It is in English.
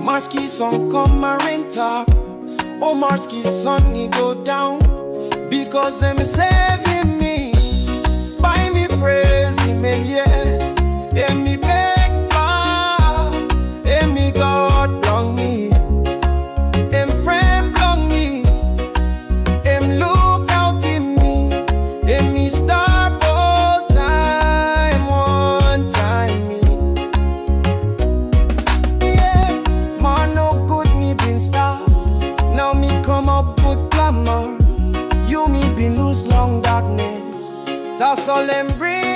Marsky son come and rent up. Oh, Marsky son, he go down. Because them saving me. By me praise him, yet. And me beg God. And me God long me. And friend long me. And look out in me. And me start all time, one time me. Yet, man no good me been start. Now me come up with glamour. You me been lose long darkness. That's all them bring.